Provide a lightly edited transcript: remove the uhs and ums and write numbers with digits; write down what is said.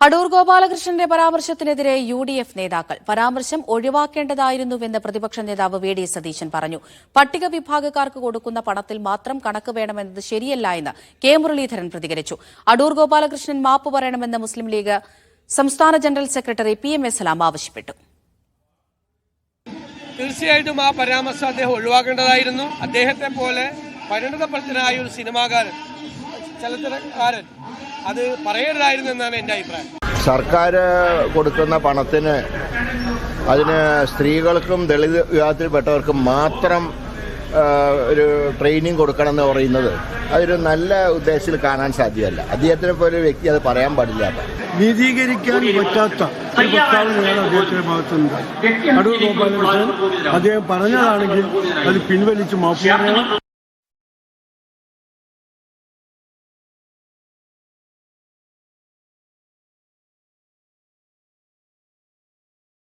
Adoor ഗോപാലകൃഷ്ണന്റെ പരാമർശത്തിനെതിരെ UDF നേതാക്കൾ പരാമർശം ഒഴിവാക്കേണ്ടതായിരുന്നുവെന്ന് പ്രതിപക്ഷ നേതാവ് VD സതീശൻ പറഞ്ഞു. പട്ടിക വിഭാഗക്കാർക്ക് കൊടുക്കുന്ന പണത്തിൽ മാത്രം കണക്ക് വേണമെന്നത് ശരിയല്ല എന്ന് കെ മുരളീധരൻ പ്രതികരിച്ചു. അടൂർ ഗോപാലകൃഷ്ണൻ മാപ്പ് പറയണമെന്ന് മുസ്ലിം ലീഗ് സംസ്ഥാന ജനറൽ സെക്രട്ടറി PM എ സലാം ആവശ്യപ്പെട്ടു. തീർച്ചയായിട്ടും ആ പരാമർശം അദ്ദേഹം ഒഴിവാക്കേണ്ടതായിരുന്നു. അദ്ദേഹത്തെ പോലെ പരിണതപ്രജ്ഞനായ ഒരു സിനിമാകാരൻ, ചലച്ചിത്രകാരൻ അത് പറയരുതായിരുന്നു എന്നാണ് എൻ്റെ അഭിപ്രായം. സർക്കാർ കൊടുക്കുന്ന പണത്തിന് അതിന് സ്ത്രീകൾക്കും ദളിത് വിഭാഗത്തിൽപ്പെട്ടവർക്കും മാത്രം ഒരു ട്രെയിനിങ് കൊടുക്കണം എന്ന് പറയുന്നത് അതൊരു നല്ല ഉദ്ദേശത്തിൽ കാണാൻ സാധ്യമല്ല. അദ്ദേഹത്തിനെ പോലെ ഒരു വ്യക്തി അത് പറയാൻ പാടില്ല. നീതീകരിക്കാൻ പറ്റാത്ത ഒരു പ്രസ്താവനയാണ് അദ്ദേഹത്തിന്റെ ഭാഗത്തുനിന്ന്. അടൂർ ഗോപാലകൃഷ്ണൻ അദ്ദേഹം പറഞ്ഞതാണെങ്കിൽ അത് പിൻവലിച്ച് മാപ്പ് പറയണം.